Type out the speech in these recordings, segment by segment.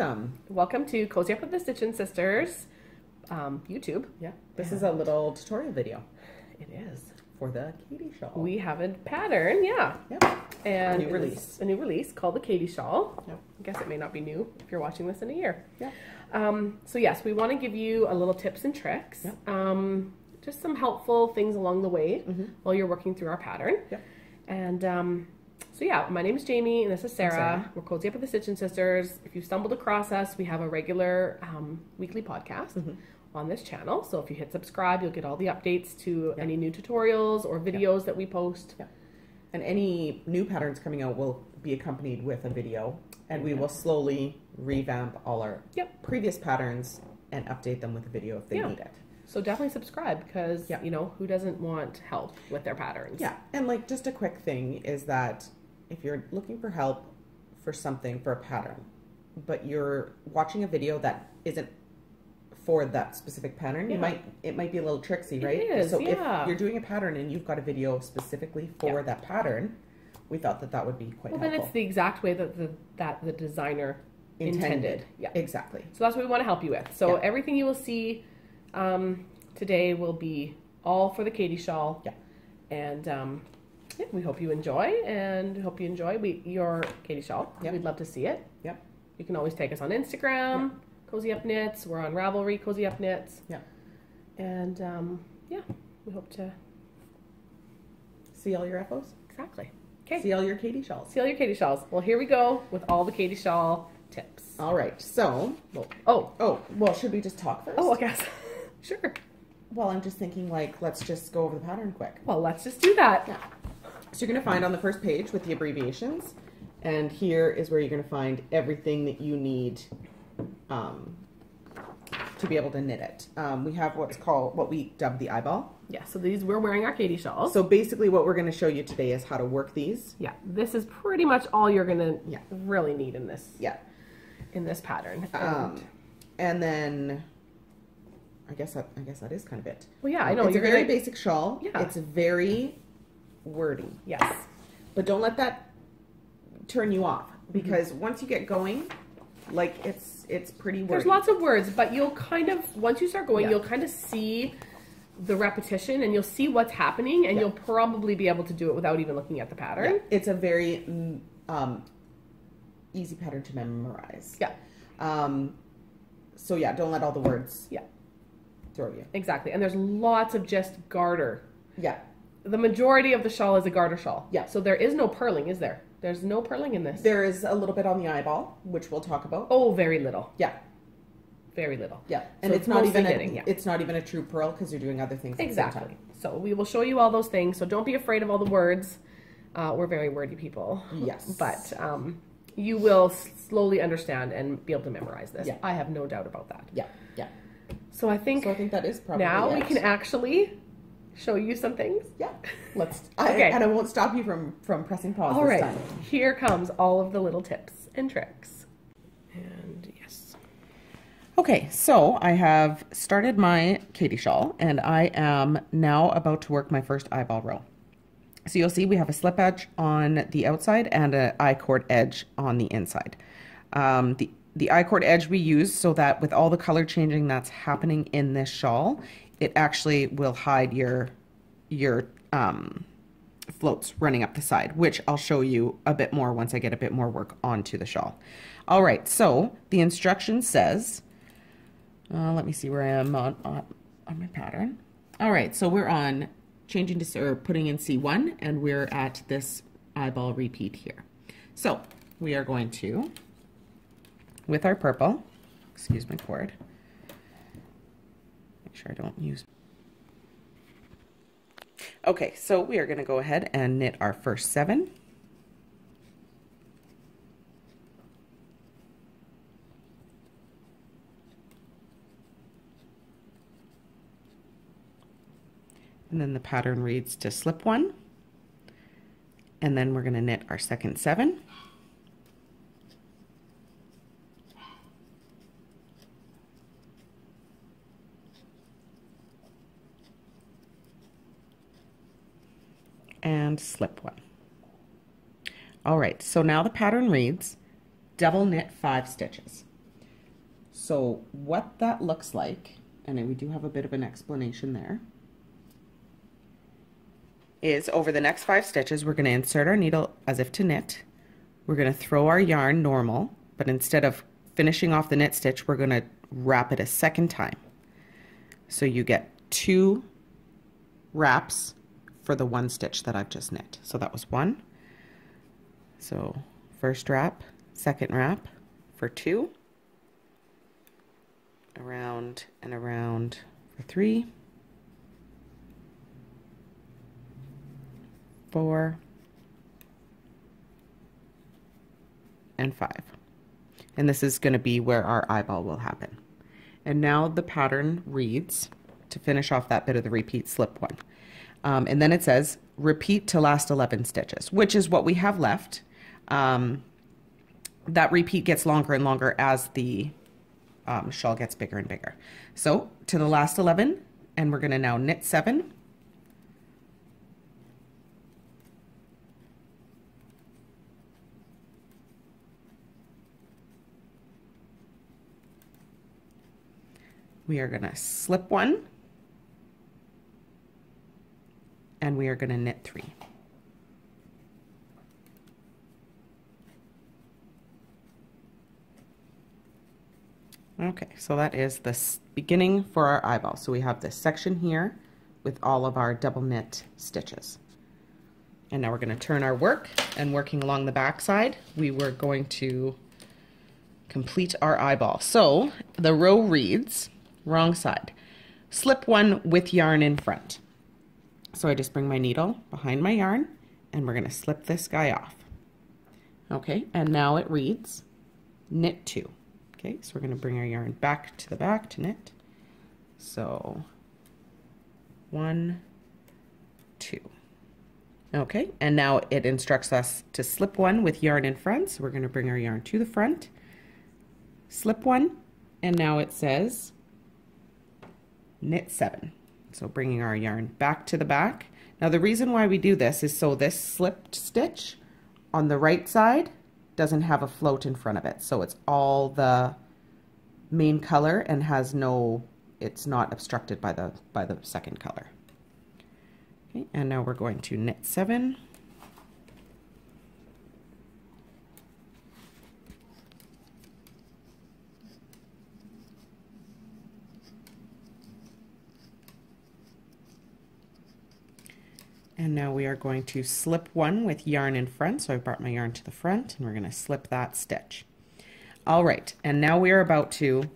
welcome. Welcome to Cozy Up with the Stitchin' Sisters YouTube. Yeah, this is a little tutorial video. It is. For the Katie shawl. We have a pattern, yeah. Yep. And a new release. A new release called the Katie shawl. Yep. I guess it may not be new if you're watching this in a year. Yeah. So yes, we want to give you a little tips and tricks. Yep. Just some helpful things along the way while you're working through our pattern. Yep. And so yeah, my name is Jamie and this is Sarah. We're Cozy Up with the Stitchin' Sisters. If you stumbled across us, we have a regular weekly podcast on this channel. So if you hit subscribe, you'll get all the updates to any new tutorials or videos that we post. Yeah. And any new patterns coming out will be accompanied with a video, and we will slowly revamp all our previous patterns and update them with a video if they need it. So definitely subscribe because, you know, who doesn't want help with their patterns? Yeah. And like just a quick thing is that if you're looking for help for something, for a pattern, but you're watching a video that isn't for that specific pattern, it might be a little tricksy, right? It is, so if you're doing a pattern and you've got a video specifically for that pattern, we thought that that would be quite helpful. Well, then it's the exact way that the designer intended. Yeah, exactly. So that's what we want to help you with. So everything you will see today will be all for the Katie shawl. Yeah. And we hope you enjoy, and hope you enjoy your Katie shawl. Yep. We'd love to see it. Yep. You can always take us on Instagram, Cozyupknits. We're on Ravelry, Cozyupknits. Yeah. And we hope to see all your FOs. Exactly. Okay. See all your Katie shawls. See all your Katie shawls. Well, here we go with all the Katie shawl tips. All right. So, well, should we just talk first? Oh, I guess. Sure. Well, I'm just thinking, like, let's just go over the pattern quick. Well, let's just do that. Yeah. So you're going to find on the first page with the abbreviations, and here is where you're going to find everything that you need to be able to knit it. We have what we dubbed the eyeball. Yeah, so we're wearing our Katie shawls. So basically what we're going to show you today is how to work these. Yeah, this is pretty much all you're going to really need in this. Yeah. In this pattern. And then I guess that is kind of it. Well, yeah, I know. It's a very basic shawl. Yeah. It's very wordy. Yes. But don't let that turn you off, because once you get going, like it's pretty wordy. There's lots of words, but you'll kind of, once you start going, you'll kind of see the repetition and you'll see what's happening, and you'll probably be able to do it without even looking at the pattern. Yeah. It's a very easy pattern to memorize. Yeah. So yeah, don't let all the words throw you. Exactly. And there's lots of just garter. Yeah. The majority of the shawl is a garter shawl. Yeah. So there is no purling, is there? There's no purling in this. There is a little bit on the eyeball, which we'll talk about. Oh, very little. Yeah. Very little. Yeah. And so it's not even it's not even a true purl, because you're doing other things at the same time. So we will show you all those things. So don't be afraid of all the words. We're very wordy people. Yes. But you will slowly understand and be able to memorize this. Yeah. I have no doubt about that. Yeah. Yeah. So I think that is probably now we can actually show you some things. Yeah. Let's. And I won't stop you from pressing pause this time. Here comes all of the little tips and tricks. And yes. Okay, so I have started my Katie shawl, and I am now about to work my first eyeball row. So you'll see we have a slip edge on the outside and an I-cord edge on the inside. The I-cord edge we use so that with all the color changing that's happening in this shawl, it actually will hide your floats running up the side, which I'll show you a bit more once I get a bit more work onto the shawl. All right, so the instruction says, let me see where I am on my pattern. All right, so we're on changing to, or putting in C1, and we're at this eyeball repeat here. So we are going to, with our purple, excuse my cord, make sure I don't use. Okay, so we are going to go ahead and knit our first 7. And then the pattern reads to slip 1. And then we're going to knit our second 7. And slip 1. All right, so now the pattern reads double knit 5 stitches. So what that looks like, and we do have a bit of an explanation there, is over the next 5 stitches, we're going to insert our needle as if to knit. We're going to throw our yarn normal, but instead of finishing off the knit stitch, we're going to wrap it a second time. So you get 2 wraps for the 1 stitch that I've just knit. So that was 1. So first wrap, second wrap for 2, around and around for 3, 4, and 5. And this is going to be where our eyeball will happen. And now the pattern reads, to finish off that bit of the repeat, slip 1. And then it says repeat to last 11 stitches, which is what we have left. That repeat gets longer and longer as the shawl gets bigger and bigger. So to the last 11, and we're going to now knit 7. We are going to slip 1, and we are going to knit 3. Okay, so that is the beginning for our eyeball. So we have this section here with all of our double knit stitches. And now we're going to turn our work, and working along the back side, we were going to complete our eyeball. So the row reads, wrong side, slip 1 with yarn in front. So I just bring my needle behind my yarn, and we're going to slip this guy off. Okay, and now it reads knit 2. Okay, so we're going to bring our yarn back to the back to knit. So 1, 2. Okay, and now it instructs us to slip 1 with yarn in front. So we're going to bring our yarn to the front, slip 1, and now it says knit 7. So bringing our yarn back to the back. Now the reason why we do this is so this slipped stitch on the right side doesn't have a float in front of it. So it's all the main color and has no, it's not obstructed by the second color. Okay, and now we're going to knit 7. And now we are going to slip 1 with yarn in front. So I brought my yarn to the front, and we're going to slip that stitch. All right, and now we are about to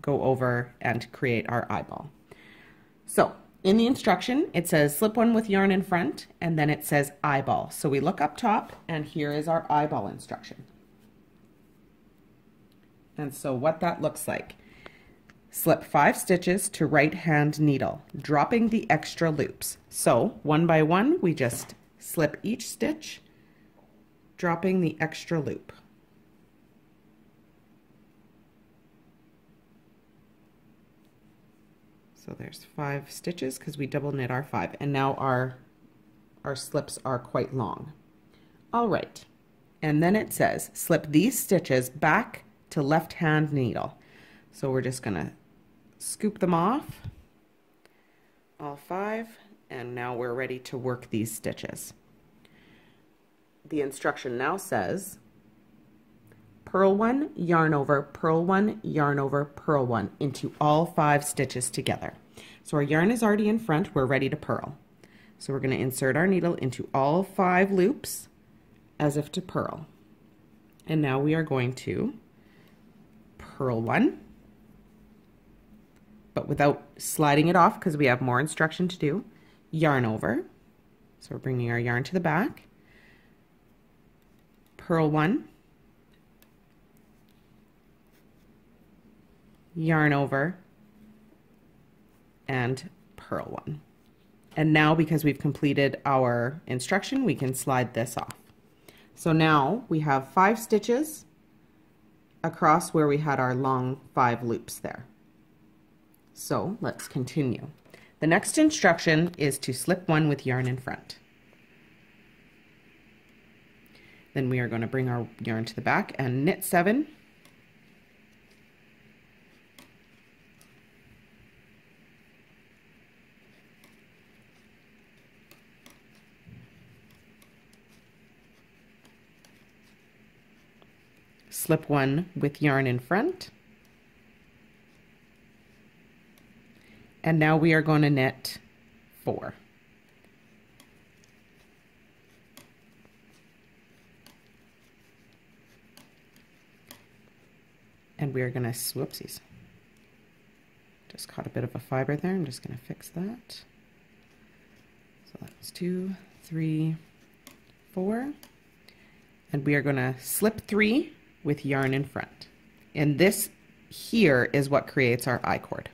go over and create our eyeball. So in the instruction, it says slip 1 with yarn in front, and then it says eyeball. So we look up top, and here is our eyeball instruction. And so what that looks like. Slip 5 stitches to right hand needle, dropping the extra loops. So one by one, we just slip each stitch, dropping the extra loop. So there's 5 stitches because we double knit our 5, and now our slips are quite long. All right, and then it says slip these stitches back to left hand needle. So we're just gonna scoop them off, all 5, and now we're ready to work these stitches. The instruction now says purl 1, yarn over, purl 1, yarn over, purl 1 into all 5 stitches together. So our yarn is already in front, we're ready to purl. So we're going to insert our needle into all 5 loops as if to purl. And now we are going to purl 1, but without sliding it off because we have more instruction to do. Yarn over, so we're bringing our yarn to the back, purl 1, yarn over, and purl 1. And now because we've completed our instruction, we can slide this off. So now we have 5 stitches across where we had our long 5 loops there. So let's continue. The next instruction is to slip 1 with yarn in front. Then we are going to bring our yarn to the back and knit 7. slip one with yarn in front. And now we are going to knit 4. And we are going to, whoopsies, just caught a bit of a fiber there. I'm just going to fix that. So that's 2, 3, 4. And we are going to slip 3 with yarn in front. And this here is what creates our I-cord.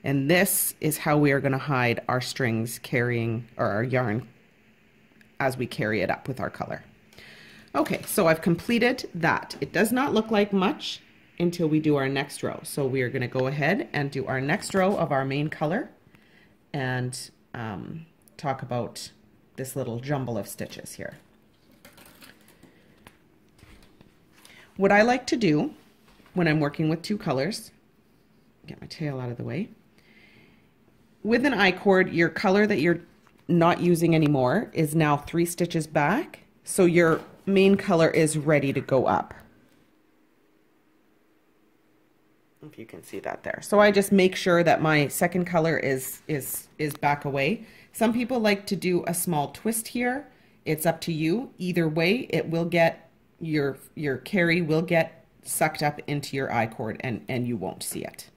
And this is how we are going to hide our strings carrying, or our yarn as we carry it up with our color. Okay, so I've completed that. It does not look like much until we do our next row. So we are going to go ahead and do our next row of our main color and talk about this little jumble of stitches here. What I like to do when I'm working with 2 colors, get my tail out of the way, with an I-cord, your color that you're not using anymore is now 3 stitches back, so your main color is ready to go up. If you can see that there. So I just make sure that my second color is back away. Some people like to do a small twist here. It's up to you. Either way, it will get, your carry will get sucked up into your I-cord and you won't see it.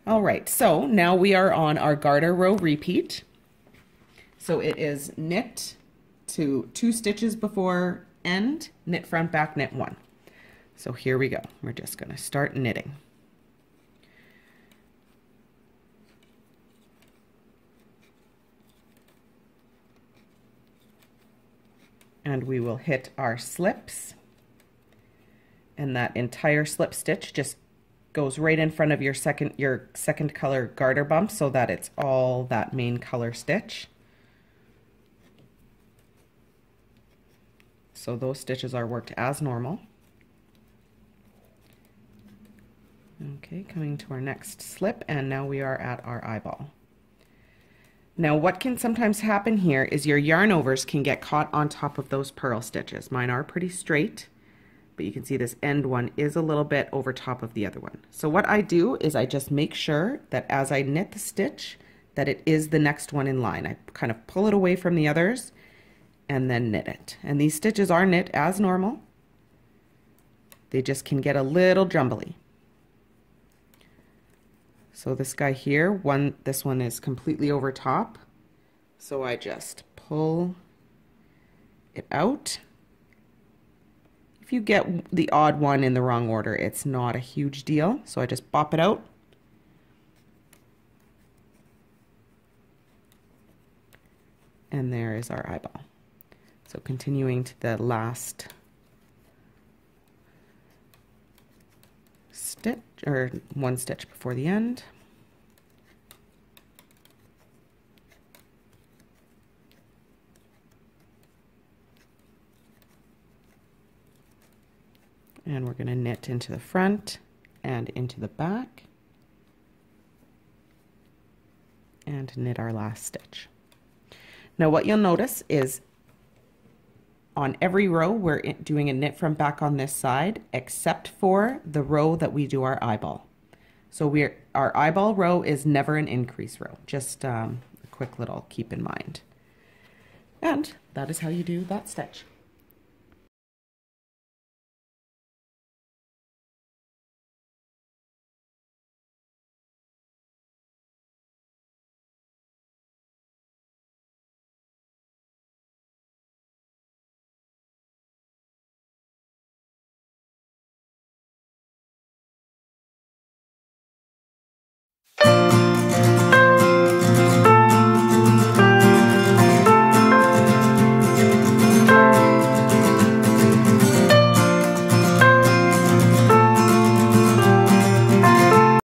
All right, so now we are on our garter row repeat. So it is knit to 2 stitches before end, knit front, back, knit 1. So here we go. We're just going to start knitting. And we will hit our slips, and that entire slip stitch just goes right in front of your second color garter bump so that it's all that main color stitch. So those stitches are worked as normal. Okay, coming to our next slip, and now we are at our eyeball. Now what can sometimes happen here is your yarn overs can get caught on top of those purl stitches. Mine are pretty straight, but you can see this end one is a little bit over top of the other one. So what I do is I just make sure that as I knit the stitch that it is the next one in line. I kind of pull it away from the others and then knit it. And these stitches are knit as normal. They just can get a little jumbly. So this guy here, this one is completely over top. So I just pull it out. If you get the odd one in the wrong order, it's not a huge deal. So I just pop it out. And there is our eyeball. So continuing to the last stitch, or 1 stitch before the end. And we're going to knit into the front and into the back and knit our last stitch. Now what you'll notice is on every row we're doing a knit from back on this side except for the row that we do our eyeball. So our eyeball row is never an increase row, just a quick little keep in mind. And that is how you do that stitch.